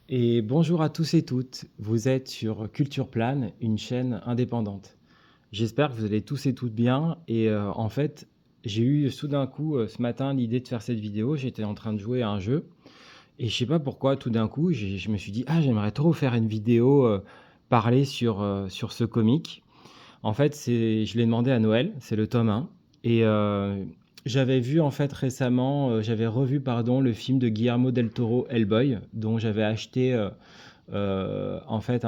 Et bonjour à tous et toutes. Vous êtes sur Culture Plane, une chaîne indépendante. J'espère que vous allez tous et toutes bien. En fait, j'ai eu tout d'un coup ce matin l'idée de faire cette vidéo. J'étais en train de jouer à un jeu et je sais pas pourquoi tout d'un coup je me suis dit ah j'aimerais trop faire une vidéo parler sur ce comique. En fait, je l'ai demandé à Noël, c'est le tome 1. Et j'avais vu en fait récemment, j'avais revu pardon le film de Guillermo del Toro, Hellboy, dont j'avais acheté en fait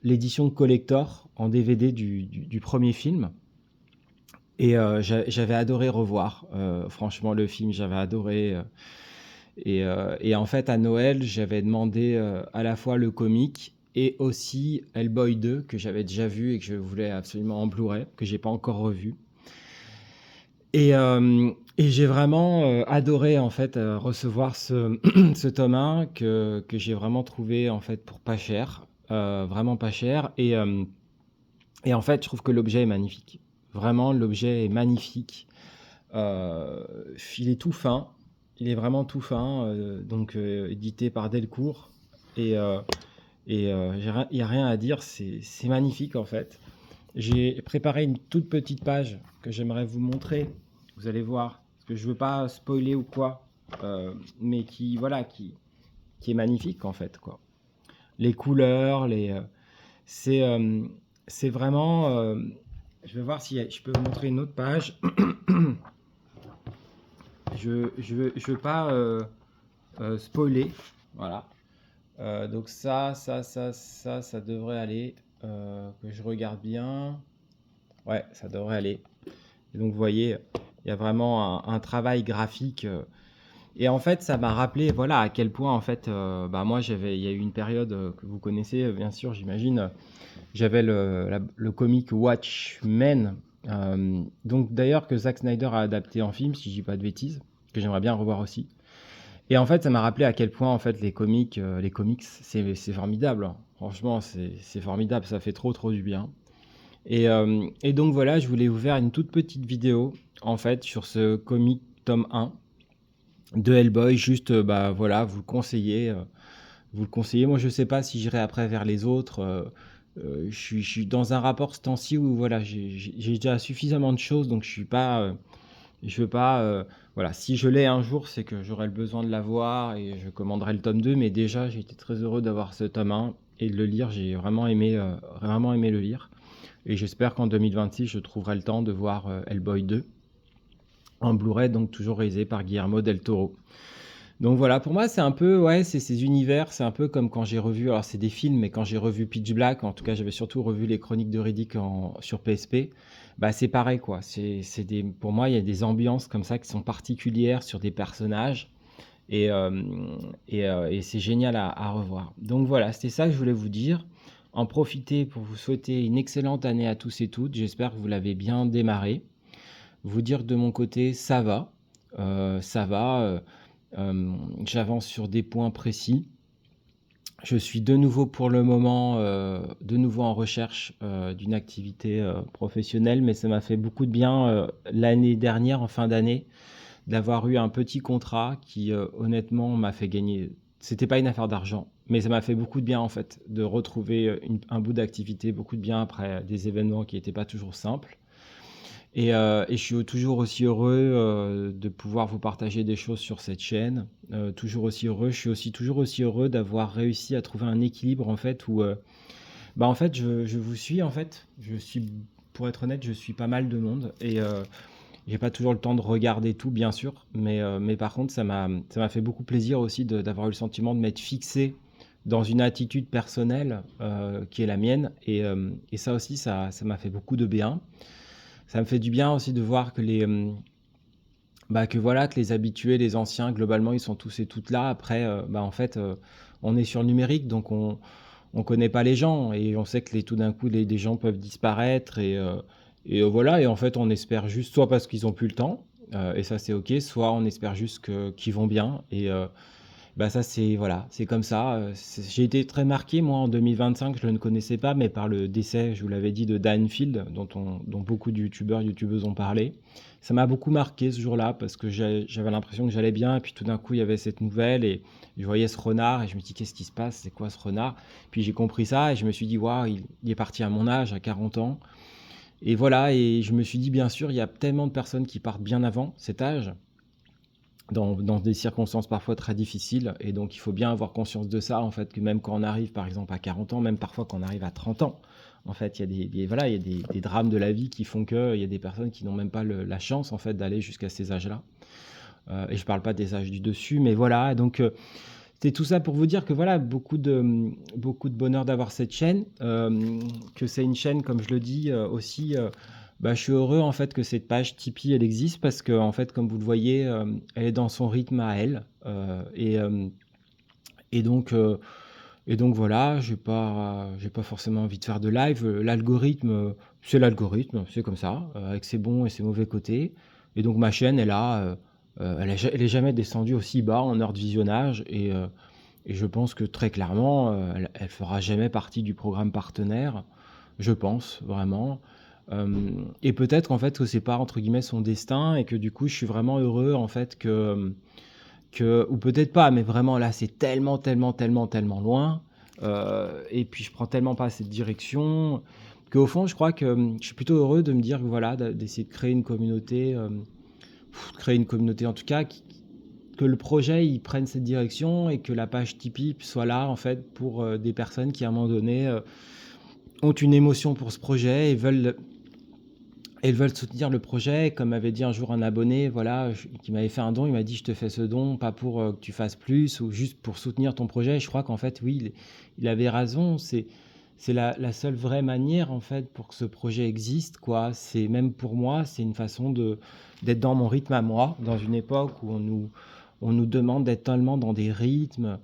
l'édition collector en DVD du premier film. Et j'avais adoré revoir, franchement le film, j'avais adoré. Et en fait à Noël, j'avais demandé à la fois le comic et aussi Hellboy 2 que j'avais déjà vu et que je voulais absolument en Blu-ray, que j'ai pas encore revu. Et j'ai vraiment adoré en fait recevoir ce tome 1 que j'ai vraiment trouvé en fait pour pas cher, vraiment pas cher. Et en fait, je trouve que l'objet est magnifique. Vraiment, l'objet est magnifique. Il est tout fin. Il est vraiment tout fin. Donc, édité par Delcourt. Et il n'y a rien à dire. C'est magnifique en fait. J'ai préparé une toute petite page que j'aimerais vous montrer. Vous allez voir. Parce que je veux pas spoiler ou quoi. Mais voilà, qui est magnifique en fait, quoi. Les couleurs, c'est c'est vraiment. Je vais voir si je peux vous montrer une autre page. Je veux pas spoiler. Voilà. Donc ça devrait aller. Que je regarde bien. Ouais, ça devrait aller. Et donc vous voyez, il y a vraiment un travail graphique. Et en fait, ça m'a rappelé, voilà, à quel point en fait, bah moi il y a eu une période que vous connaissez, bien sûr, j'imagine. J'avais le comic Watchmen, donc d'ailleurs que Zack Snyder a adapté en film, si je dis pas de bêtises, que j'aimerais bien revoir aussi. Et en fait, ça m'a rappelé à quel point en fait les comics, c'est formidable, hein. Franchement, c'est formidable, ça fait trop du bien. Et donc voilà, je voulais vous faire une toute petite vidéo en fait sur ce comic tome 1 de Hellboy, juste bah voilà, vous le conseillez. Moi, je sais pas si j'irai après vers les autres. Je suis dans un rapport ce temps-ci où voilà, j'ai déjà suffisamment de choses, donc je veux pas. Voilà, si je l'ai un jour, c'est que j'aurai le besoin de l'avoir et je commanderai le tome 2. Mais déjà, j'ai été très heureux d'avoir ce tome 1 et de le lire. J'ai vraiment aimé le lire. Et j'espère qu'en 2026, je trouverai le temps de voir Hellboy 2 en Blu-ray, donc toujours réalisé par Guillermo del Toro. Donc voilà, pour moi, c'est un peu, ouais, c'est ces univers, c'est un peu comme quand j'ai revu, alors c'est des films, mais quand j'ai revu Pitch Black, en tout cas, j'avais surtout revu les Chroniques de Riddick sur PSP, bah c'est pareil, quoi. Pour moi, il y a des ambiances comme ça qui sont particulières sur des personnages, et, euh, et c'est génial à revoir. Donc voilà, c'était ça que je voulais vous dire. En profiter pour vous souhaiter une excellente année à tous et toutes. J'espère que vous l'avez bien démarré. Vous dire de mon côté, ça va. Ça va. J'avance sur des points précis. Je suis de nouveau pour le moment, de nouveau en recherche d'une activité professionnelle, mais ça m'a fait beaucoup de bien l'année dernière, en fin d'année, d'avoir eu un petit contrat qui honnêtement m'a fait gagner. C'était pas une affaire d'argent, mais ça m'a fait beaucoup de bien en fait de retrouver un bout d'activité, beaucoup de bien après des événements qui n'étaient pas toujours simples. Et je suis toujours aussi heureux de pouvoir vous partager des choses sur cette chaîne. Toujours aussi heureux. Je suis aussi toujours aussi heureux d'avoir réussi à trouver un équilibre en fait où, bah en fait, je vous suis en fait. Pour être honnête, je suis pas mal de monde et j'ai pas toujours le temps de regarder tout, bien sûr, mais par contre, ça m'a fait beaucoup plaisir aussi d'avoir eu le sentiment de m'être fixé dans une attitude personnelle qui est la mienne et ça aussi, ça m'a fait beaucoup de bien. Ça me fait du bien aussi de voir bah, que voilà, que les habitués, les anciens, globalement, ils sont tous et toutes là. Après, bah, en fait, on est sur le numérique, donc on connaît pas les gens et on sait que tout d'un coup, des gens peuvent disparaître voilà. Et en fait, on espère juste soit parce qu'ils ont plus le temps, et ça c'est ok, soit on espère juste qu'ils vont bien Bah ça c'est voilà, c'est comme ça. J'ai été très marqué moi en 2025, je ne le connaissais pas, mais par le décès, je vous l'avais dit, de Dan Field, dont beaucoup de youtubeurs, youtubeuses ont parlé. Ça m'a beaucoup marqué ce jour-là parce que j'avais l'impression que j'allais bien, et puis tout d'un coup il y avait cette nouvelle et je voyais ce renard et je me dis qu'est-ce qui se passe, c'est quoi ce renard? Puis j'ai compris ça et je me suis dit waouh, il est parti à mon âge, à 40 ans. Et voilà, et je me suis dit bien sûr, il y a tellement de personnes qui partent bien avant cet âge dans des circonstances parfois très difficiles, et donc il faut bien avoir conscience de ça, en fait, que même quand on arrive, par exemple, à 40 ans, même parfois quand on arrive à 30 ans, en fait, il y a voilà, il y a des drames de la vie qui font qu'il y a des personnes qui n'ont même pas la chance, en fait, d'aller jusqu'à ces âges-là. Et je parle pas des âges du dessus, mais voilà, donc c'est tout ça pour vous dire que voilà, beaucoup de bonheur d'avoir cette chaîne, que c'est une chaîne, comme je le dis, aussi, bah, je suis heureux en fait que cette page Tipeee elle existe parce que en fait, comme vous le voyez, elle est dans son rythme à elle, et donc heu et donc voilà, j'ai pas forcément envie de faire de live. C'est l'algorithme, c'est comme ça, avec ses bons et ses mauvais côtés, et donc ma chaîne est là, elle est jamais descendue aussi bas en heure de visionnage, et je pense que très clairement, elle fera jamais partie du programme partenaire. Je pense vraiment, et peut-être en fait que c'est pas entre guillemets «son destin», et que du coup je suis vraiment heureux en fait ou peut-être pas, mais vraiment là c'est tellement, tellement, tellement, tellement loin, et puis je prends tellement pas cette direction, qu'au fond je crois que, je suis plutôt heureux de me dire que voilà, d'essayer de créer une communauté, créer une communauté en tout cas que le projet il prenne cette direction, et que la page Tipeee soit là en fait pour, des personnes qui à un moment donné, ont une émotion pour ce projet et veulent soutenir le projet. Comme m'avait dit un jour un abonné, voilà, qui m'avait fait un don, il m'a dit: «Je te fais ce don, pas pour que tu fasses plus ou juste pour soutenir ton projet». Et je crois qu'en fait, oui, il avait raison. C'est la seule vraie manière, en fait, pour que ce projet existe, quoi. C'est même pour moi, c'est une façon d'être dans mon rythme à moi, dans une époque où on nous demande d'être tellement dans des rythmes.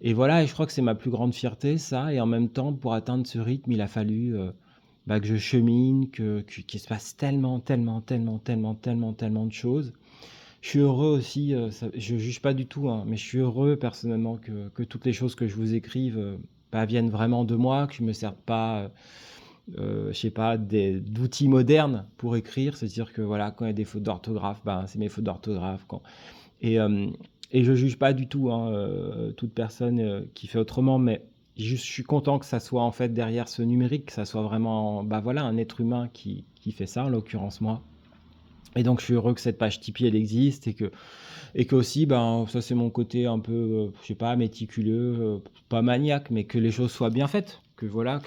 Et voilà, et je crois que c'est ma plus grande fierté, ça. Et en même temps, pour atteindre ce rythme, il a fallu bah, que je chemine, qu'il se passe tellement, tellement, tellement, tellement, tellement, tellement de choses. Je suis heureux aussi, je juge pas du tout, hein, mais je suis heureux personnellement que toutes les choses que je vous écrive bah, viennent vraiment de moi, que je me serve pas, je sais pas, d'outils modernes pour écrire. C'est-à-dire que voilà, quand il y a des fautes d'orthographe, ben, c'est mes fautes d'orthographe. Et, euh, et je juge pas du tout hein, toute personne qui fait autrement, mais juste je suis content que ça soit en fait derrière ce numérique, que ça soit vraiment bah voilà, un être humain qui fait ça, en l'occurrence moi. Et donc je suis heureux que cette page Tipeee elle existe, et que aussi ben ça c'est mon côté un peu je sais pas méticuleux, pas maniaque, mais que les choses soient bien faites, que voilà,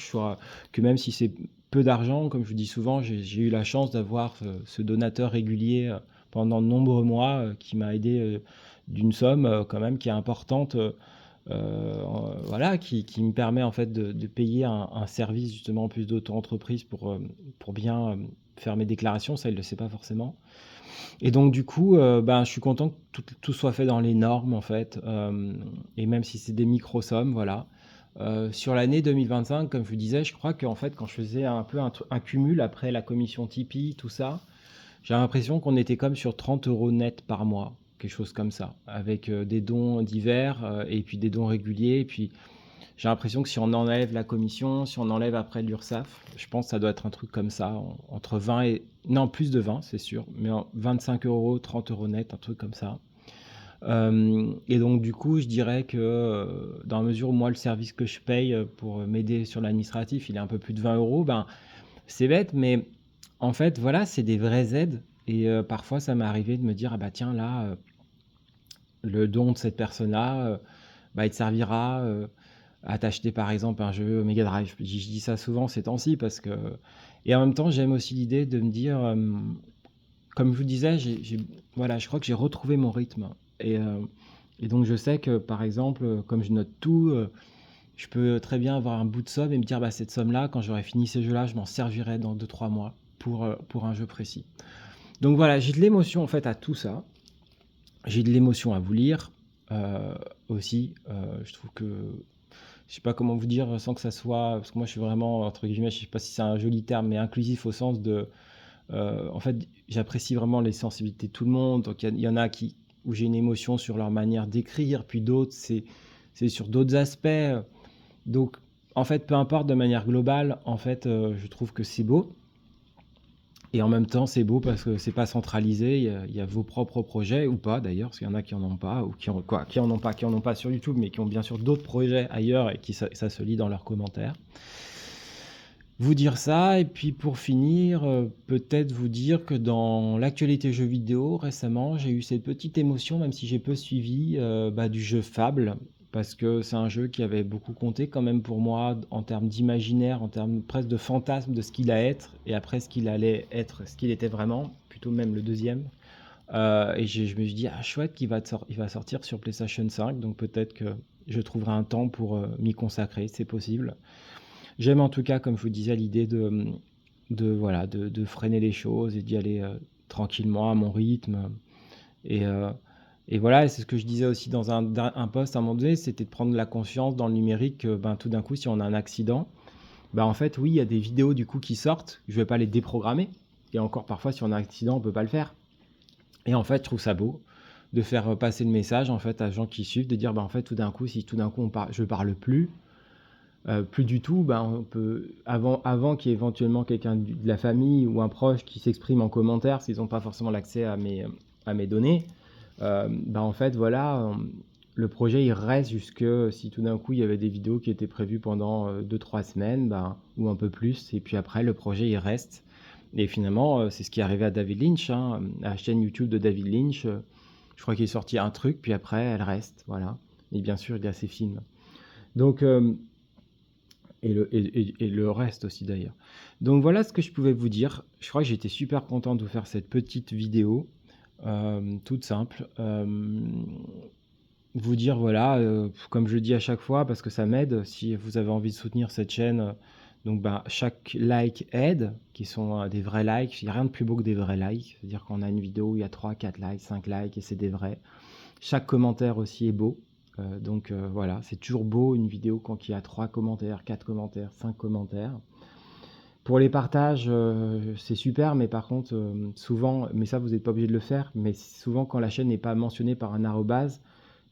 que même si c'est peu d'argent, comme je vous dis souvent, j'ai eu la chance d'avoir ce donateur régulier pendant de nombreux mois, qui m'a aidé d'une somme quand même qui est importante, voilà, qui me permet en fait de payer un service justement en plus d'auto-entreprise pour bien faire mes déclarations. Ça il le sait pas forcément. Et donc du coup, ben, je suis content que tout soit fait dans les normes en fait, et même si c'est des micro-sommes, voilà. Sur l'année 2025, comme je vous disais, je crois qu'en fait, quand je faisais un peu un cumul après la commission Tipeee, tout ça, j'ai l'impression qu'on était comme sur 30 € net par mois, quelque chose comme ça, avec des dons divers, et puis des dons réguliers. Et puis j'ai l'impression que si on enlève la commission, si on enlève après l'URSSAF, je pense que ça doit être un truc comme ça, entre 20 et... Non, plus de 20, c'est sûr, mais 25 €, 30 € net, un truc comme ça. Et donc du coup, je dirais que dans la mesure où moi, le service que je paye pour m'aider sur l'administratif, il est un peu plus de 20 €, ben, c'est bête, mais en fait, voilà, c'est des vraies aides. Et parfois, ça m'est arrivé de me dire, ah bah tiens, là, le don de cette personne-là, bah, il te servira à t'acheter par exemple un jeu Mega Drive. Je dis ça souvent ces temps-ci parce que... Et en même temps, j'aime aussi l'idée de me dire, comme je vous disais, voilà, je crois que j'ai retrouvé mon rythme. Et, euh, et donc je sais que par exemple, comme je note tout, je peux très bien avoir un bout de somme et me dire, bah, cette somme-là, quand j'aurai fini ces jeux-là, je m'en servirai dans 2 3 mois pour un jeu précis. Donc voilà, j'ai de l'émotion en fait à tout ça. J'ai de l'émotion à vous lire aussi. Je trouve que je sais pas comment vous dire sans que ça soit, parce que moi je suis vraiment entre guillemets, je sais pas si c'est un joli terme, mais inclusif au sens de, en fait, j'apprécie vraiment les sensibilités de tout le monde. Donc il y en a où j'ai une émotion sur leur manière d'écrire, puis d'autres, c'est sur d'autres aspects. Donc, en fait, peu importe, de manière globale, en fait, je trouve que c'est beau. Et en même temps, c'est beau parce que c'est pas centralisé. Il y a vos propres projets, ou pas d'ailleurs, parce qu'il y en a qui en ont pas, ou qui en ont pas sur YouTube, mais qui ont bien sûr d'autres projets ailleurs et qui ça se lit dans leurs commentaires. Vous dire ça, et puis pour finir, peut-être vous dire que dans l'actualité jeux vidéo, récemment, j'ai eu cette petite émotion, même si j'ai peu suivi, du jeu Fable, parce que c'est un jeu qui avait beaucoup compté quand même pour moi en termes d'imaginaire, en termes presque de fantasme de ce qu'il allait être, et après ce qu'il allait être, ce qu'il était vraiment, plutôt même le deuxième. Et je me suis dit, ah chouette, il va sortir sur PlayStation 5, donc peut-être que je trouverai un temps pour m'y consacrer, c'est possible. J'aime en tout cas, comme je vous disais, l'idée voilà, de freiner les choses et d'y aller tranquillement à mon rythme. Et, euh, et voilà, et c'est ce que je disais aussi dans un post à un moment donné, c'était de prendre la conscience dans le numérique que tout d'un coup, si on a un accident, en fait, oui, il y a des vidéos du coup qui sortent, je vais pas les déprogrammer. Et encore parfois, si on a un accident, on peut pas le faire. Et en fait, je trouve ça beau de faire passer le message en fait à gens qui suivent, de dire en fait, tout d'un coup, si tout d'un coup je parle plus du tout, on peut, avant qu'il y ait éventuellement quelqu'un de la famille ou un proche qui s'exprime en commentaire, s'ils n'ont pas forcément l'accès à mes données, en fait, voilà, le projet il reste jusque si tout d'un coup il y avait des vidéos qui étaient prévues pendant 2-3 semaines, ou un peu plus, et puis après le projet il reste. Et finalement, c'est ce qui est arrivé à David Lynch, hein, à la chaîne YouTube de David Lynch. Je crois qu'il est sorti un truc, puis après elle reste, voilà. Et bien sûr, il y a ses films. Donc, et le reste aussi d'ailleurs. Donc voilà ce que je pouvais vous dire. Je crois que j'étais super content de vous faire cette petite vidéo, toute simple. Vous dire voilà, comme je le dis à chaque fois, parce que ça m'aide, si vous avez envie de soutenir cette chaîne, donc chaque like aide, qui sont des vrais likes. Il n'y a rien de plus beau que des vrais likes. C'est-à-dire qu'on a une vidéo où il y a 3, 4 likes, 5 likes, et c'est des vrais. Chaque commentaire aussi est beau. Donc voilà, c'est toujours beau une vidéo quand il y a 3 commentaires, 4 commentaires, 5 commentaires. Pour les partages, c'est super, mais par contre, souvent, mais ça vous n'êtes pas obligé de le faire, mais souvent quand la chaîne n'est pas mentionnée par un arrobase,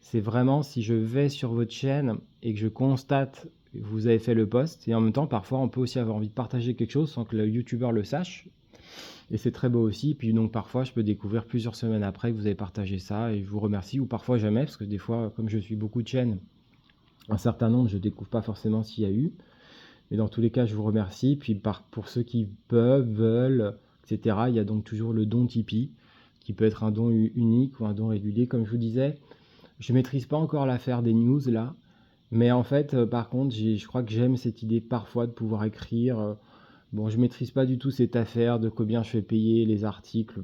c'est vraiment si je vais sur votre chaîne et que je constate que vous avez fait le post, et en même temps, parfois, on peut aussi avoir envie de partager quelque chose sans que le youtubeur le sache, et c'est très beau aussi. Puis donc parfois, je peux découvrir plusieurs semaines après que vous avez partagé ça, et je vous remercie, ou parfois jamais, parce que des fois, comme je suis beaucoup de chaînes, un certain nombre, je découvre pas forcément s'il y a eu. Mais dans tous les cas, je vous remercie. Puis pour ceux qui peuvent, veulent, etc., il y a donc toujours le don Tipeee, qui peut être un don unique ou un don régulier. Comme je vous disais, je ne maîtrise pas encore l'affaire des news là. Mais en fait, par contre, je crois que j'aime cette idée parfois de pouvoir écrire. Bon, je ne maîtrise pas du tout cette affaire de combien je fais payer les articles.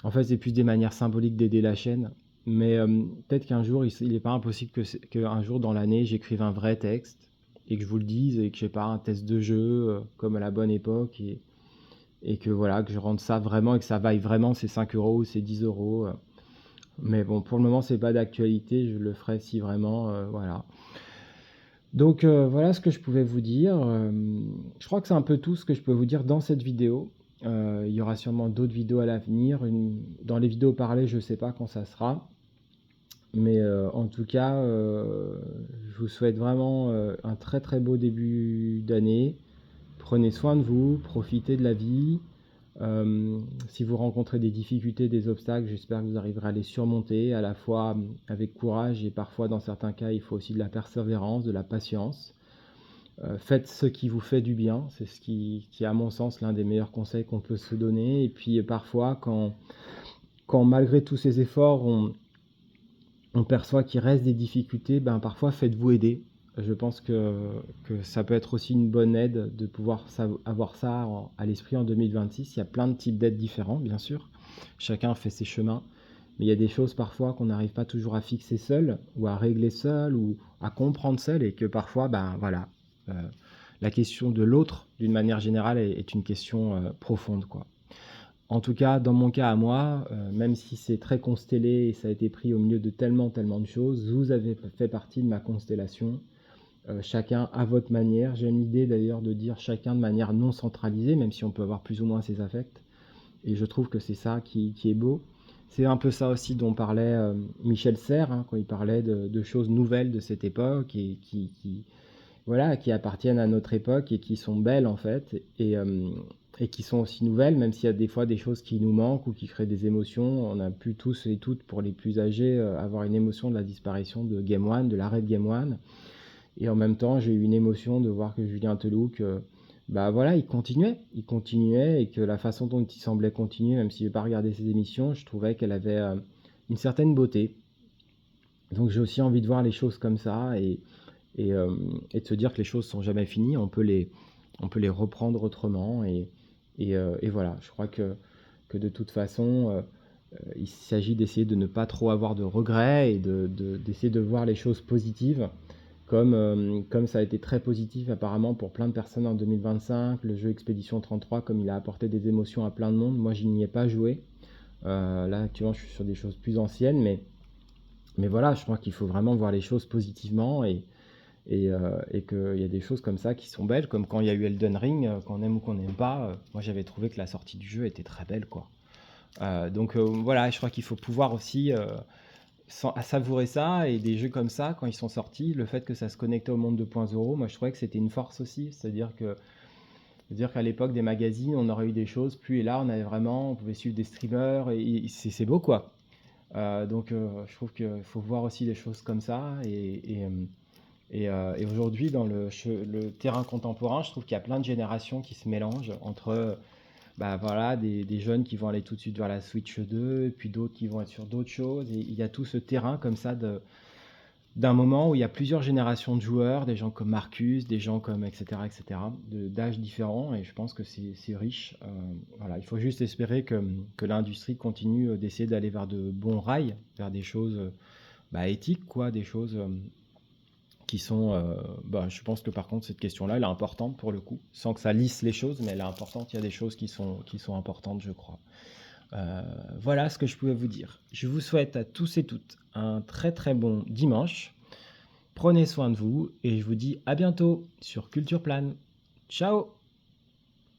En fait, c'est plus des manières symboliques d'aider la chaîne. Mais peut-être qu'un jour, il n'est pas impossible qu'un jour dans l'année, j'écrive un vrai texte et que je vous le dise, et que je sais pas, un test de jeu comme à la bonne époque, et que voilà, que je rende ça vraiment et que ça vaille vraiment ces 5 euros ou ces 10 euros. Mais bon, pour le moment, c'est pas d'actualité, je le ferai si vraiment, voilà. Donc voilà ce que je pouvais vous dire. Je crois que c'est un peu tout ce que je peux vous dire dans cette vidéo. Il y aura sûrement d'autres vidéos à l'avenir. Dans les vidéos parlées, je sais pas quand ça sera. Mais en tout cas, je vous souhaite vraiment un très très beau début d'année. Prenez soin de vous, profitez de la vie. Si vous rencontrez des difficultés, des obstacles, j'espère que vous arriverez à les surmonter, à la fois avec courage, et parfois dans certains cas, il faut aussi de la persévérance, de la patience. Faites ce qui vous fait du bien, c'est ce qui est à mon sens l'un des meilleurs conseils qu'on peut se donner. Et puis parfois, quand malgré tous ces efforts, on perçoit qu'il reste des difficultés, parfois faites-vous aider. Je pense que ça peut être aussi une bonne aide de pouvoir avoir ça à l'esprit en 2026. Il y a plein de types d'aides différents, bien sûr. Chacun fait ses chemins. Mais il y a des choses parfois qu'on n'arrive pas toujours à fixer seul, ou à régler seul, ou à comprendre seul, et que parfois, voilà, la question de l'autre, d'une manière générale, est une question profonde, quoi. En tout cas, dans mon cas à moi, même si c'est très constellé et ça a été pris au milieu de tellement, tellement de choses, vous avez fait partie de ma constellation, chacun à votre manière. J'aime l'idée d'ailleurs de dire chacun de manière non centralisée, même si on peut avoir plus ou moins ses affects. Et je trouve que c'est ça qui est beau. C'est un peu ça aussi dont parlait Michel Serres, hein, quand il parlait de choses nouvelles de cette époque et voilà, qui appartiennent à notre époque et qui sont belles en fait, et qui sont aussi nouvelles, même s'il y a des fois des choses qui nous manquent ou qui créent des émotions. On a pu tous et toutes, pour les plus âgés, avoir une émotion de la disparition de Game One, de l'arrêt de Game One. Et en même temps, j'ai eu une émotion de voir que Julien Telouc, bah voilà, il continuait, et que la façon dont il semblait continuer, même si je n'ai pas regardé ses émissions, je trouvais qu'elle avait une certaine beauté. Donc j'ai aussi envie de voir les choses comme ça, et de se dire que les choses sont jamais finies, on peut les reprendre autrement, et voilà, je crois que de toute façon, il s'agit d'essayer de ne pas trop avoir de regrets et d'essayer de voir les choses positives, comme ça a été très positif apparemment pour plein de personnes en 2025, le jeu Expédition 33, comme il a apporté des émotions à plein de monde. Moi, je n'y ai pas joué. Là, actuellement, je suis sur des choses plus anciennes, mais voilà, je crois qu'il faut vraiment voir les choses positivement, et qu'il y a des choses comme ça qui sont belles, comme quand il y a eu Elden Ring, qu'on aime ou qu'on n'aime pas. Moi, j'avais trouvé que la sortie du jeu était très belle, quoi. Donc voilà, je crois qu'il faut pouvoir aussi à savourer ça, et des jeux comme ça, quand ils sont sortis, le fait que ça se connectait au monde 2.0, moi je trouvais que c'était une force aussi, c'est-à-dire qu'à l'époque des magazines, on aurait eu des choses, plus et là on avait vraiment, on pouvait suivre des streamers, et c'est beau quoi. Donc je trouve qu'il faut voir aussi des choses comme ça, et aujourd'hui dans le terrain contemporain, je trouve qu'il y a plein de générations qui se mélangent entre bah voilà, des jeunes qui vont aller tout de suite vers la Switch 2, et puis d'autres qui vont être sur d'autres choses. Et il y a tout ce terrain comme ça d'un moment où il y a plusieurs générations de joueurs, des gens comme Marcus, des gens comme etc., d'âges différents. Et je pense que c'est riche. Voilà, il faut juste espérer que l'industrie continue d'essayer d'aller vers de bons rails, vers des choses bah, éthiques, quoi, des choses qui sont, bah, je pense que par contre cette question-là, elle est importante pour le coup, sans que ça lisse les choses, mais elle est importante. Il y a des choses qui sont importantes, je crois. Voilà ce que je pouvais vous dire. Je vous souhaite à tous et toutes un très très bon dimanche. Prenez soin de vous, et je vous dis à bientôt sur Culture Plane. Ciao!